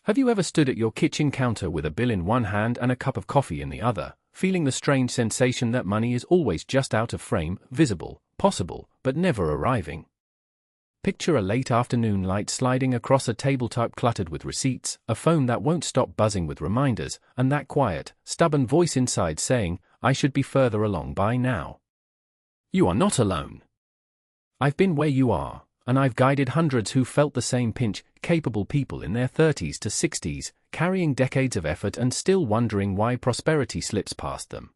Have you ever stood at your kitchen counter with a bill in one hand and a cup of coffee in the other, feeling the strange sensation that money is always just out of frame, visible, possible, but never arriving? Picture a late afternoon light sliding across a tabletop cluttered with receipts, a phone that won't stop buzzing with reminders, and that quiet, stubborn voice inside saying, "I should be further along by now." You are not alone. I've been where you are, and I've guided hundreds who felt the same pinch, capable people in their 30s to 60s, carrying decades of effort and still wondering why prosperity slips past them.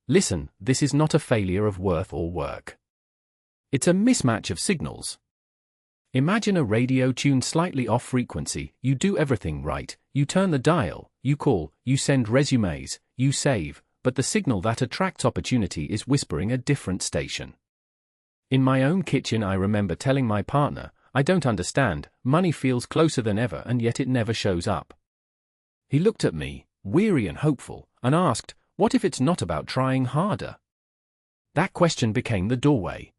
Listen, this is not a failure of worth or work. It's a mismatch of signals. Imagine a radio tuned slightly off frequency. You do everything right, you turn the dial, you call, you send resumes, you save, but the signal that attracts opportunity is whispering a different station. In my own kitchen, I remember telling my partner, "I don't understand, money feels closer than ever and yet it never shows up." He looked at me, weary and hopeful, and asked, "What if it's not about trying harder?" That question became the doorway.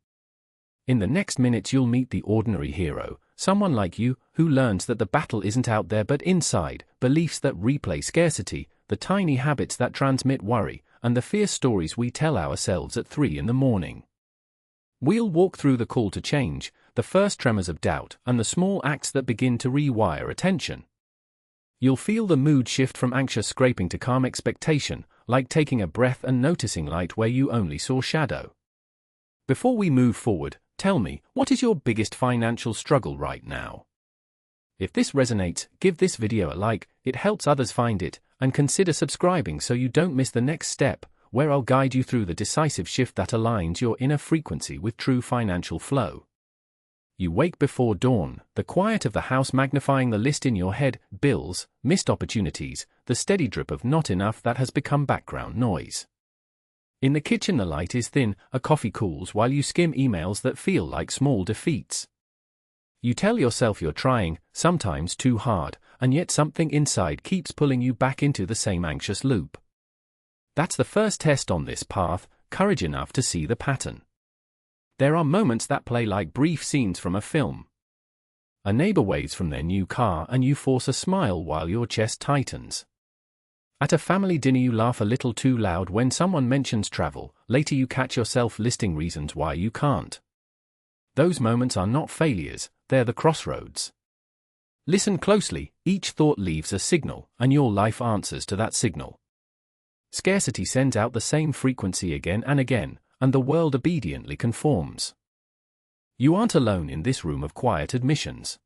In the next minutes you'll meet the ordinary hero, someone like you, who learns that the battle isn't out there but inside, beliefs that replay scarcity, the tiny habits that transmit worry, and the fierce stories we tell ourselves at 3 in the morning. We'll walk through the call to change, the first tremors of doubt, and the small acts that begin to rewire attention. You'll feel the mood shift from anxious scraping to calm expectation, like taking a breath and noticing light where you only saw shadow. Before we move forward, tell me, what is your biggest financial struggle right now? If this resonates, give this video a like, it helps others find it, and consider subscribing so you don't miss the next step, where I'll guide you through the decisive shift that aligns your inner frequency with true financial flow. You wake before dawn, the quiet of the house magnifying the list in your head, bills, missed opportunities, the steady drip of not enough that has become background noise. In the kitchen the light is thin, a coffee cools while you skim emails that feel like small defeats. You tell yourself you're trying, sometimes too hard, and yet something inside keeps pulling you back into the same anxious loop. That's the first test on this path, courage enough to see the pattern. There are moments that play like brief scenes from a film. A neighbor waves from their new car and you force a smile while your chest tightens. At a family dinner you laugh a little too loud when someone mentions travel, later you catch yourself listing reasons why you can't. Those moments are not failures, they're the crossroads. Listen closely, each thought leaves a signal, and your life answers to that signal. Scarcity sends out the same frequency again and again, and the world obediently conforms. You aren't alone in this room of quiet admissions.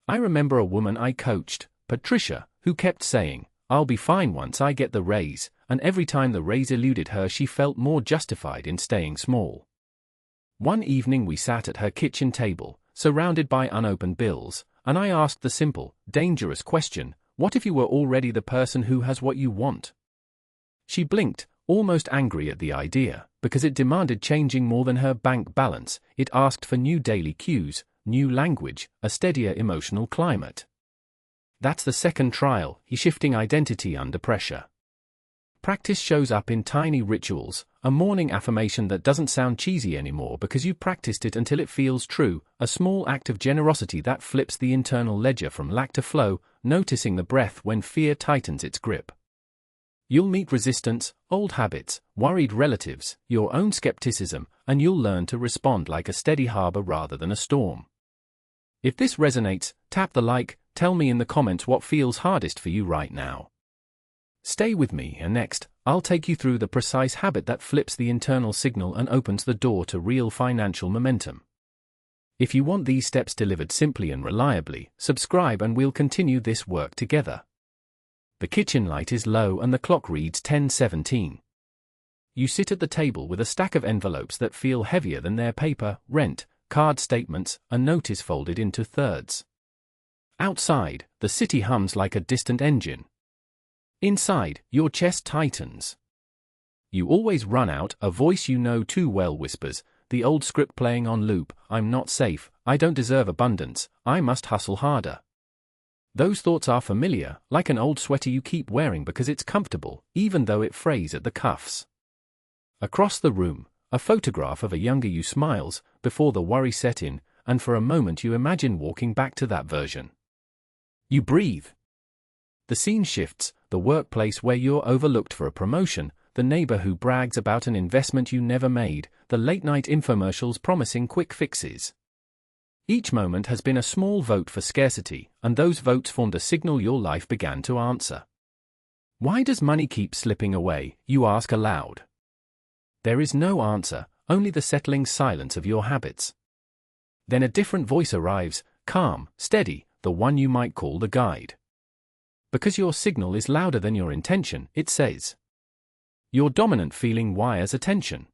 I remember a woman I coached, Patricia, who kept saying, "I'll be fine once I get the raise," and every time the raise eluded her she felt more justified in staying small. One evening we sat at her kitchen table, surrounded by unopened bills, and I asked the simple, dangerous question, what if you were already the person who has what you want? She blinked, almost angry at the idea, because it demanded changing more than her bank balance. It asked for new daily cues, new language, a steadier emotional climate. That's the second trial, shifting identity under pressure. Practice shows up in tiny rituals, a morning affirmation that doesn't sound cheesy anymore because you've practiced it until it feels true, a small act of generosity that flips the internal ledger from lack to flow, noticing the breath when fear tightens its grip. You'll meet resistance, old habits, worried relatives, your own skepticism, and you'll learn to respond like a steady harbor rather than a storm. If this resonates, tap the like, tell me in the comments what feels hardest for you right now. Stay with me, and next, I'll take you through the precise habit that flips the internal signal and opens the door to real financial momentum. If you want these steps delivered simply and reliably, subscribe and we'll continue this work together. The kitchen light is low and the clock reads 10:17. You sit at the table with a stack of envelopes that feel heavier than their paper, rent, card statements, a notice folded into thirds. Outside, the city hums like a distant engine. Inside, your chest tightens. You always run out, a voice you know too well whispers, the old script playing on loop, "I'm not safe, I don't deserve abundance, I must hustle harder." Those thoughts are familiar, like an old sweater you keep wearing because it's comfortable, even though it frays at the cuffs. Across the room, a photograph of a younger you smiles, before the worry set in, and for a moment you imagine walking back to that version. You breathe. The scene shifts, the workplace where you're overlooked for a promotion, the neighbor who brags about an investment you never made, the late-night infomercials promising quick fixes. Each moment has been a small vote for scarcity, and those votes formed a signal your life began to answer. Why does money keep slipping away, you ask aloud? There is no answer, only the settling silence of your habits. Then a different voice arrives, calm, steady, the one you might call the guide. Because your signal is louder than your intention, it says. Your dominant feeling wires attention.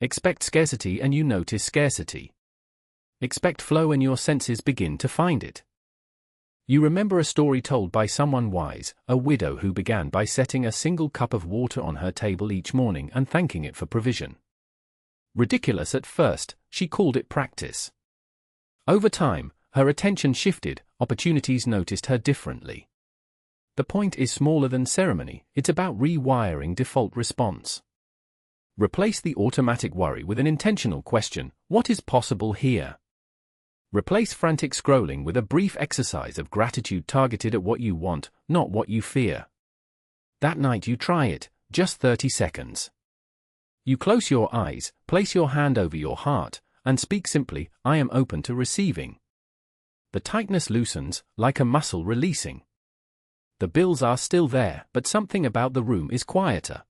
Expect scarcity and you notice scarcity. Expect flow and your senses begin to find it. You remember a story told by someone wise, a widow who began by setting a single cup of water on her table each morning and thanking it for provision. Ridiculous at first, she called it practice. Over time, her attention shifted, opportunities noticed her differently. The point is smaller than ceremony, it's about rewiring default response. Replace the automatic worry with an intentional question, what is possible here? Replace frantic scrolling with a brief exercise of gratitude targeted at what you want, not what you fear. That night you try it, just 30 seconds. You close your eyes, place your hand over your heart, and speak simply, I am open to receiving. The tightness loosens, like a muscle releasing. The bills are still there, but something about the room is quieter.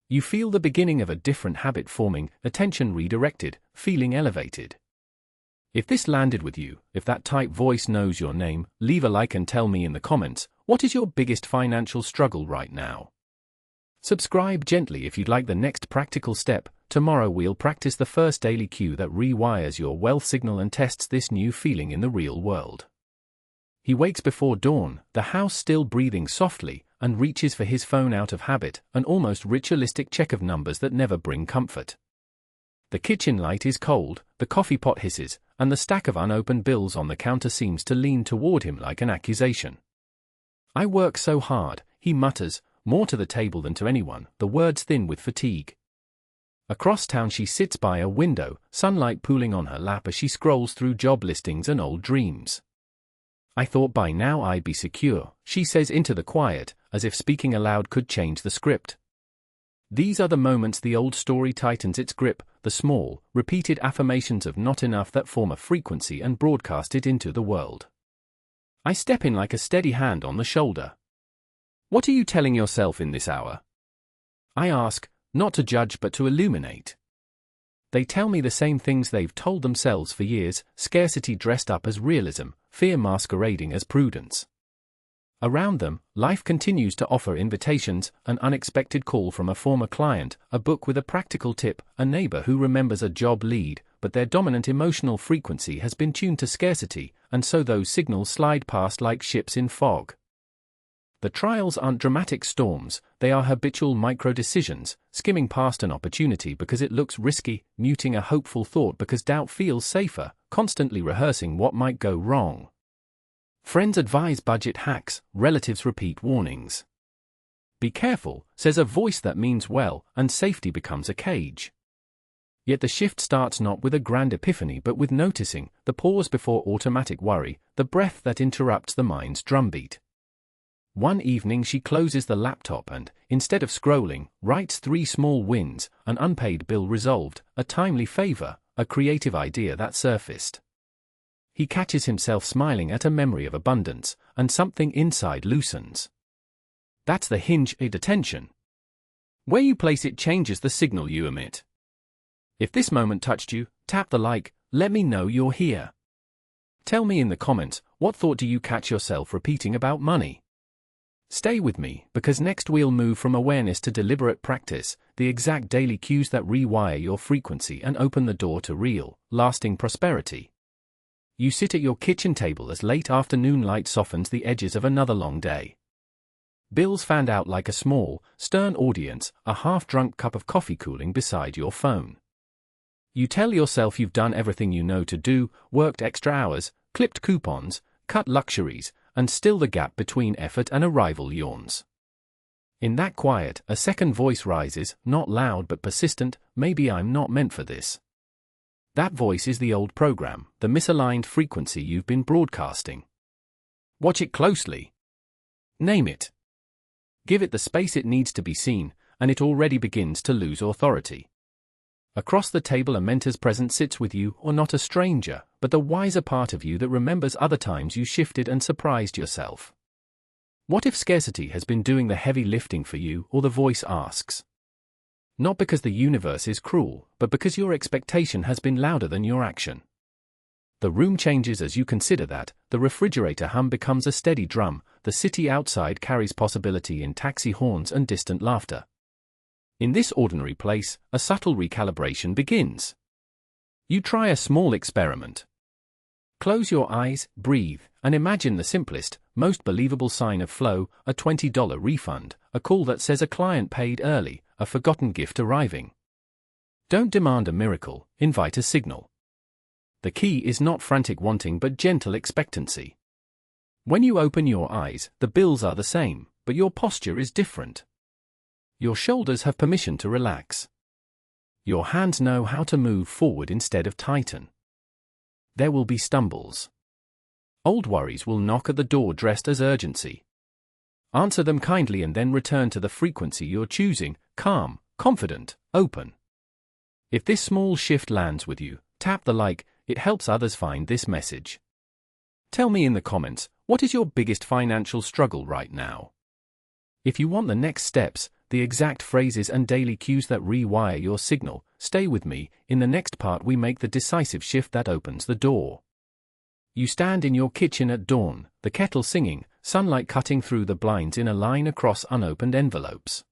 You feel the beginning of a different habit forming, attention redirected, feeling elevated. If this landed with you, if that tight voice knows your name, leave a like and tell me in the comments, what is your biggest financial struggle right now? Subscribe gently if you'd like the next practical step. Tomorrow we'll practice the first daily cue that rewires your wealth signal and tests this new feeling in the real world. He wakes before dawn, the house still breathing softly, and reaches for his phone out of habit, an almost ritualistic check of numbers that never bring comfort. The kitchen light is cold, the coffee pot hisses, and the stack of unopened bills on the counter seems to lean toward him like an accusation. I work so hard, he mutters, more to the table than to anyone, the words thin with fatigue. Across town she sits by a window, sunlight pooling on her lap as she scrolls through job listings and old dreams. I thought by now I'd be secure, she says into the quiet, as if speaking aloud could change the script. These are the moments the old story tightens its grip, the small, repeated affirmations of not enough that form a frequency and broadcast it into the world. I step in like a steady hand on the shoulder. What are you telling yourself in this hour? I ask, not to judge but to illuminate. They tell me the same things they've told themselves for years, scarcity dressed up as realism, fear masquerading as prudence. Around them, life continues to offer invitations, an unexpected call from a former client, a book with a practical tip, a neighbor who remembers a job lead, but their dominant emotional frequency has been tuned to scarcity, and so those signals slide past like ships in fog. The trials aren't dramatic storms, they are habitual micro-decisions, skimming past an opportunity because it looks risky, muting a hopeful thought because doubt feels safer, constantly rehearsing what might go wrong. Friends advise budget hacks, relatives repeat warnings. Be careful, says a voice that means well, and safety becomes a cage. Yet the shift starts not with a grand epiphany but with noticing, the pause before automatic worry, the breath that interrupts the mind's drumbeat. One evening she closes the laptop and, instead of scrolling, writes 3 small wins, an unpaid bill resolved, a timely favor, a creative idea that surfaced. He catches himself smiling at a memory of abundance, and something inside loosens. That's the hinge at attention. Where you place it changes the signal you emit. If this moment touched you, tap the like, let me know you're here. Tell me in the comments, what thought do you catch yourself repeating about money? Stay with me, because next we'll move from awareness to deliberate practice, the exact daily cues that rewire your frequency and open the door to real, lasting prosperity. You sit at your kitchen table as late afternoon light softens the edges of another long day. Bills fanned out like a small, stern audience, a half-drunk cup of coffee cooling beside your phone. You tell yourself you've done everything you know to do, worked extra hours, clipped coupons, cut luxuries, and still the gap between effort and arrival yawns. In that quiet, a second voice rises, not loud but persistent, maybe I'm not meant for this. That voice is the old program, the misaligned frequency you've been broadcasting. Watch it closely. Name it. Give it the space it needs to be seen, and it already begins to lose authority. Across the table, a mentor's presence sits with you, or not a stranger, but the wiser part of you that remembers other times you shifted and surprised yourself. What if scarcity has been doing the heavy lifting for you, or the voice asks? Not because the universe is cruel, but because your expectation has been louder than your action. The room changes as you consider that, the refrigerator hum becomes a steady drum, the city outside carries possibility in taxi horns and distant laughter. In this ordinary place, a subtle recalibration begins. You try a small experiment. Close your eyes, breathe, and imagine the simplest, most believable sign of flow, a $20 refund, a call that says a client paid early, a forgotten gift arriving. Don't demand a miracle, invite a signal. The key is not frantic wanting but gentle expectancy. When you open your eyes, the bills are the same, but your posture is different. Your shoulders have permission to relax. Your hands know how to move forward instead of tighten. There will be stumbles. Old worries will knock at the door dressed as urgency. Answer them kindly and then return to the frequency you're choosing, calm, confident, open. If this small shift lands with you, tap the like, it helps others find this message. Tell me in the comments, what is your biggest financial struggle right now? If you want the next steps, the exact phrases and daily cues that rewire your signal, stay with me. In the next part we make the decisive shift that opens the door. You stand in your kitchen at dawn, the kettle singing, sunlight cutting through the blinds in a line across unopened envelopes.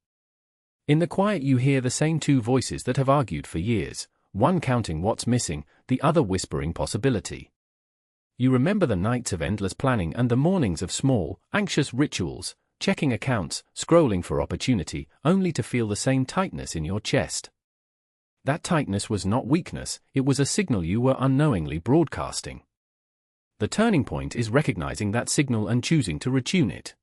In the quiet you hear the same two voices that have argued for years, one counting what's missing, the other whispering possibility. You remember the nights of endless planning and the mornings of small, anxious rituals, checking accounts, scrolling for opportunity, only to feel the same tightness in your chest. That tightness was not weakness, it was a signal you were unknowingly broadcasting. The turning point is recognizing that signal and choosing to retune it.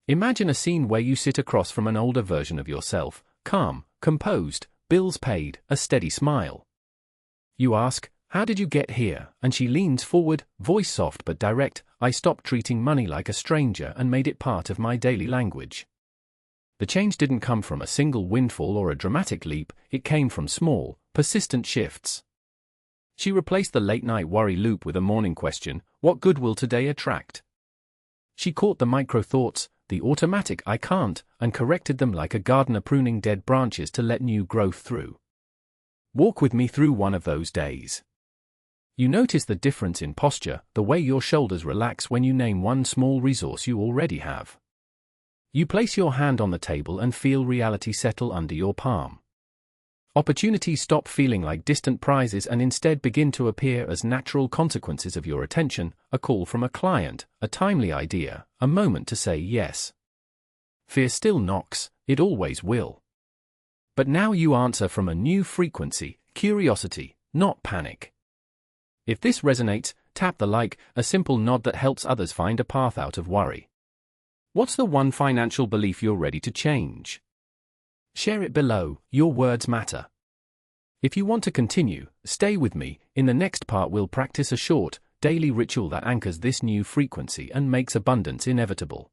Imagine a scene where you sit across from an older version of yourself, calm, composed, bills paid, a steady smile. You ask, "How did you get here?" And she leans forward, voice soft but direct, "I stopped treating money like a stranger and made it part of my daily language." The change didn't come from a single windfall or a dramatic leap, it came from small, persistent shifts. She replaced the late-night worry loop with a morning question, "What good will today attract?" She caught the micro-thoughts, the automatic "I can't," and corrected them like a gardener pruning dead branches to let new growth through. Walk with me through one of those days. You notice the difference in posture, the way your shoulders relax when you name one small resource you already have. You place your hand on the table and feel reality settle under your palm. Opportunities stop feeling like distant prizes and instead begin to appear as natural consequences of your attention, a call from a client, a timely idea, a moment to say yes. Fear still knocks, it always will. But now you answer from a new frequency, curiosity, not panic. If this resonates, tap the like, a simple nod that helps others find a path out of worry. What's the one financial belief you're ready to change? Share it below, your words matter. If you want to continue, stay with me. In the next part we'll practice a short, daily ritual that anchors this new frequency and makes abundance inevitable.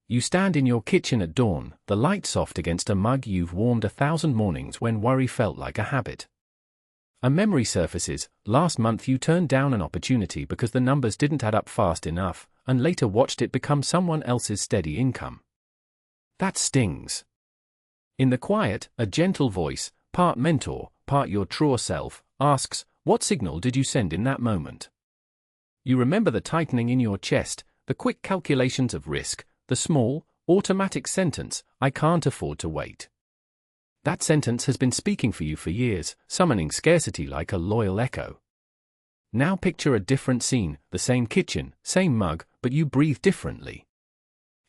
You stand in your kitchen at dawn, the light soft against a mug you've warmed 1,000 mornings when worry felt like a habit. A memory surfaces, last month you turned down an opportunity because the numbers didn't add up fast enough, and later watched it become someone else's steady income. That stings. In the quiet, a gentle voice, part mentor, part your truer self, asks, "What signal did you send in that moment?" You remember the tightening in your chest, the quick calculations of risk, the small, automatic sentence, "I can't afford to wait." That sentence has been speaking for you for years, summoning scarcity like a loyal echo. Now picture a different scene, the same kitchen, same mug, but you breathe differently.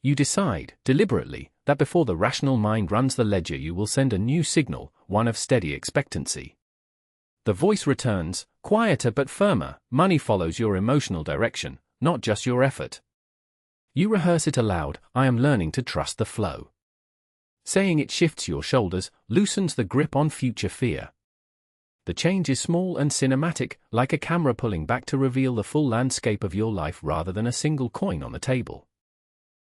You decide, deliberately, that before the rational mind runs the ledger you will send a new signal, one of steady expectancy. The voice returns, quieter but firmer, money follows your emotional direction, not just your effort. You rehearse it aloud, "I am learning to trust the flow." Saying it shifts your shoulders, loosens the grip on future fear. The change is small and cinematic, like a camera pulling back to reveal the full landscape of your life rather than a single coin on the table.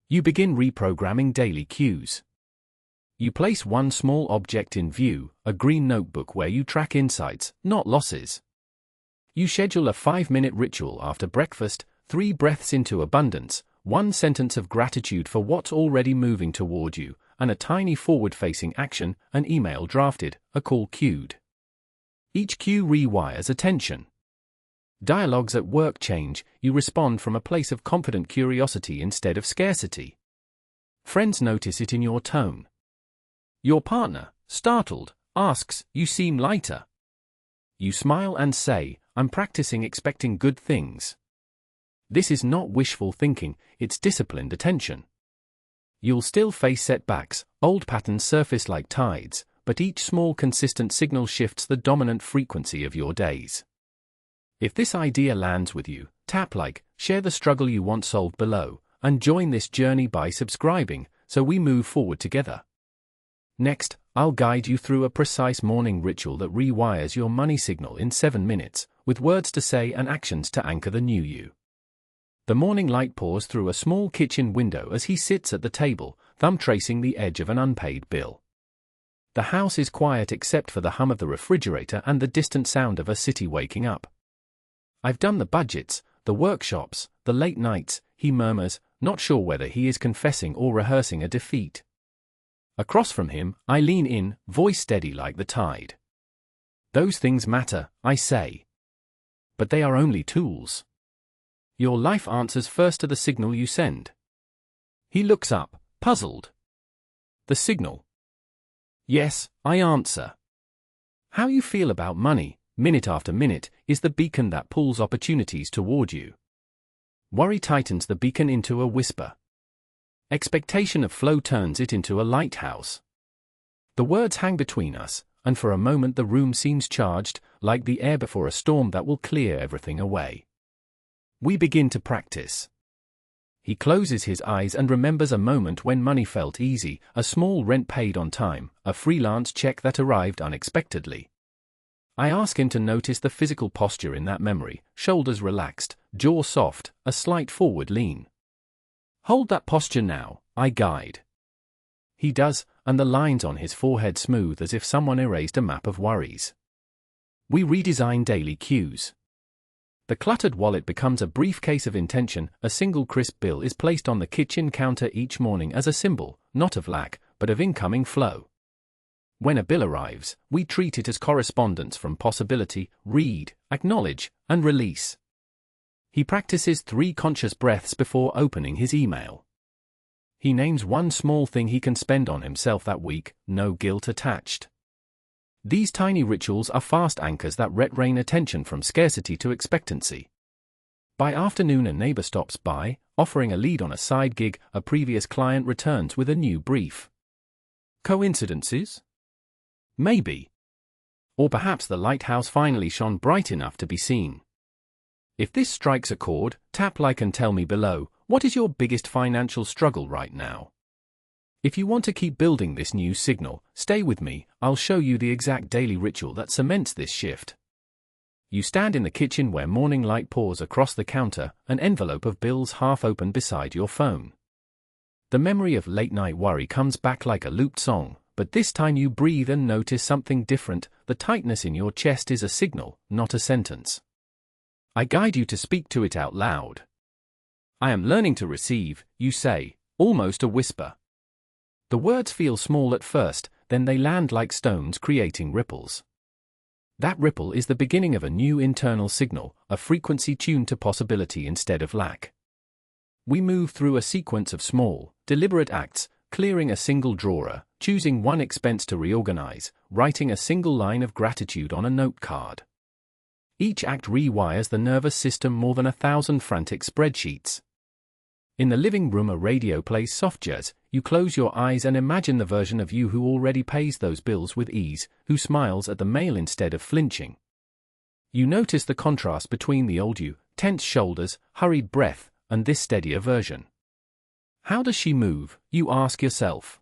You begin reprogramming daily cues. You place one small object in view, a green notebook where you track insights, not losses. You schedule a 5-minute ritual after breakfast, 3 breaths into abundance, 1 sentence of gratitude for what's already moving toward you, and a tiny forward-facing action, an email drafted, a call cued. Each cue rewires attention. Dialogues at work change, you respond from a place of confident curiosity instead of scarcity. Friends notice it in your tone. Your partner, startled, asks, "You seem lighter." You smile and say, "I'm practicing expecting good things." This is not wishful thinking, it's disciplined attention. You'll still face setbacks, old patterns surface like tides, but each small consistent signal shifts the dominant frequency of your days. If this idea lands with you, tap like, share the struggle you want solved below, and join this journey by subscribing, so we move forward together. Next, I'll guide you through a precise morning ritual that rewires your money signal in 7 minutes, with words to say and actions to anchor the new you. The morning light pours through a small kitchen window as he sits at the table, thumb tracing the edge of an unpaid bill. The house is quiet except for the hum of the refrigerator and the distant sound of a city waking up. "I've done the budgets, the workshops, the late nights," he murmurs, not sure whether he is confessing or rehearsing a defeat. Across from him, I lean in, voice steady like the tide. "Those things matter," I say. "But they are only tools. Your life answers first to the signal you send." He looks up, puzzled. "The signal?" "Yes," I answer. "How you feel about money, minute after minute, is the beacon that pulls opportunities toward you. Worry tightens the beacon into a whisper. Expectation of flow turns it into a lighthouse." The words hang between us, and for a moment the room seems charged, like the air before a storm that will clear everything away. We begin to practice. He closes his eyes and remembers a moment when money felt easy, a small rent paid on time, a freelance check that arrived unexpectedly. I ask him to notice the physical posture in that memory, shoulders relaxed, jaw soft, a slight forward lean. "Hold that posture now," I guide. He does, and the lines on his forehead smooth as if someone erased a map of worries. We redesign daily cues. The cluttered wallet becomes a briefcase of intention, a single crisp bill is placed on the kitchen counter each morning as a symbol, not of lack, but of incoming flow. When a bill arrives, we treat it as correspondence from possibility, read, acknowledge, and release. He practices 3 conscious breaths before opening his email. He names one small thing he can spend on himself that week, no guilt attached. These tiny rituals are fast anchors that retrain attention from scarcity to expectancy. By afternoon a neighbor stops by, offering a lead on a side gig, a previous client returns with a new brief. Coincidences? Maybe. Or perhaps the lighthouse finally shone bright enough to be seen. If this strikes a chord, tap like and tell me below, what is your biggest financial struggle right now? If you want to keep building this new signal, stay with me, I'll show you the exact daily ritual that cements this shift. You stand in the kitchen where morning light pours across the counter, an envelope of bills half open beside your phone. The memory of late-night worry comes back like a looped song, but this time you breathe and notice something different. The tightness in your chest is a signal, not a sentence. I guide you to speak to it out loud. "I am learning to receive," you say, almost a whisper. The words feel small at first, then they land like stones creating ripples. That ripple is the beginning of a new internal signal, a frequency tuned to possibility instead of lack. We move through a sequence of small, deliberate acts, clearing a single drawer, choosing one expense to reorganize, writing a single line of gratitude on a note card. Each act rewires the nervous system more than 1,000 frantic spreadsheets. In the living room a radio plays soft jazz, you close your eyes and imagine the version of you who already pays those bills with ease, who smiles at the mail instead of flinching. You notice the contrast between the old you, tense shoulders, hurried breath, and this steadier version. How does she move, you ask yourself.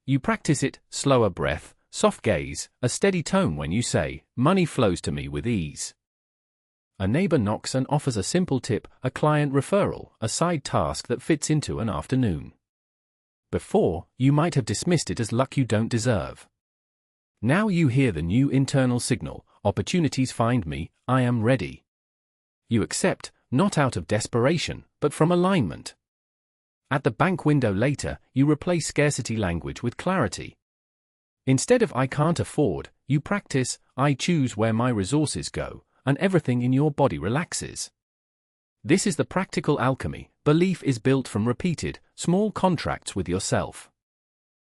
You practice it, slower breath, soft gaze, a steady tone when you say, "Money flows to me with ease." A neighbor knocks and offers a simple tip, a client referral, a side task that fits into an afternoon. Before, you might have dismissed it as luck you don't deserve. Now you hear the new internal signal, "Opportunities find me, I am ready." You accept, not out of desperation, but from alignment. At the bank window later, you replace scarcity language with clarity. Instead of "I can't afford," you practice, "I choose where my resources go," and everything in your body relaxes. This is the practical alchemy. Belief is built from repeated, small contracts with yourself.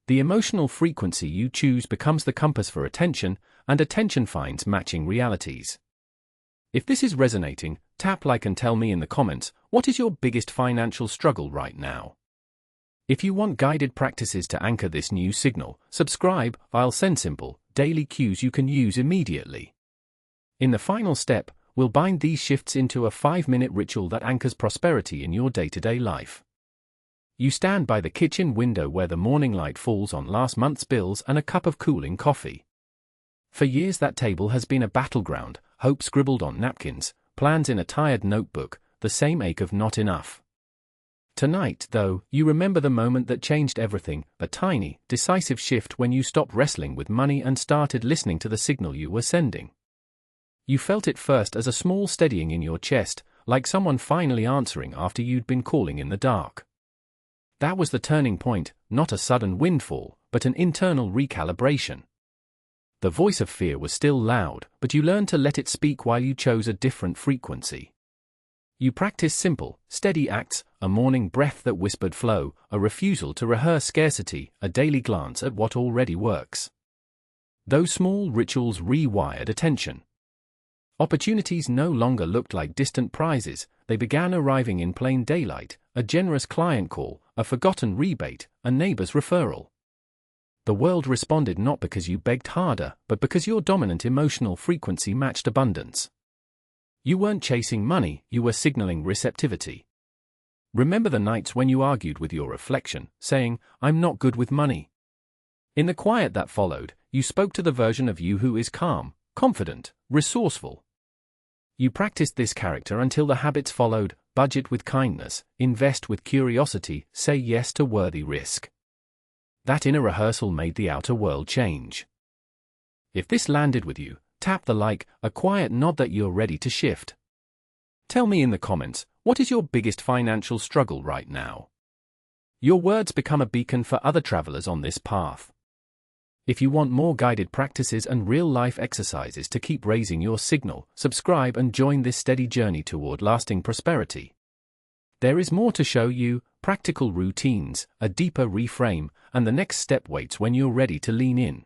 The emotional frequency you choose becomes the compass for attention, and attention finds matching realities. If this is resonating, tap like and tell me in the comments, what is your biggest financial struggle right now? If you want guided practices to anchor this new signal, subscribe. I'll send simple, daily cues you can use immediately. In the final step, we'll bind these shifts into a 5-minute ritual that anchors prosperity in your day-to-day life. You stand by the kitchen window where the morning light falls on last month's bills and a cup of cooling coffee. For years that table has been a battleground, hope scribbled on napkins, plans in a tired notebook, the same ache of not enough. Tonight, though, you remember the moment that changed everything, a tiny, decisive shift when you stopped wrestling with money and started listening to the signal you were sending. You felt it first as a small steadying in your chest, like someone finally answering after you'd been calling in the dark. That was the turning point, not a sudden windfall, but an internal recalibration. The voice of fear was still loud, but you learned to let it speak while you chose a different frequency. You practiced simple, steady acts, a morning breath that whispered flow, a refusal to rehearse scarcity, a daily glance at what already works. Those small rituals rewired attention. Opportunities no longer looked like distant prizes, they began arriving in plain daylight, a generous client call, a forgotten rebate, a neighbor's referral. The world responded not because you begged harder, but because your dominant emotional frequency matched abundance. You weren't chasing money, you were signaling receptivity. Remember the nights when you argued with your reflection, saying, "I'm not good with money." In the quiet that followed, you spoke to the version of you who is calm, confident, resourceful. You practiced this character until the habits followed: budget with kindness, invest with curiosity, say yes to worthy risk. That inner rehearsal made the outer world change. If this landed with you, tap the like, a quiet nod that you're ready to shift. Tell me in the comments, what is your biggest financial struggle right now? Your words become a beacon for other travelers on this path. If you want more guided practices and real-life exercises to keep raising your signal, subscribe and join this steady journey toward lasting prosperity. There is more to show you: practical routines, a deeper reframe, and the next step waits when you're ready to lean in.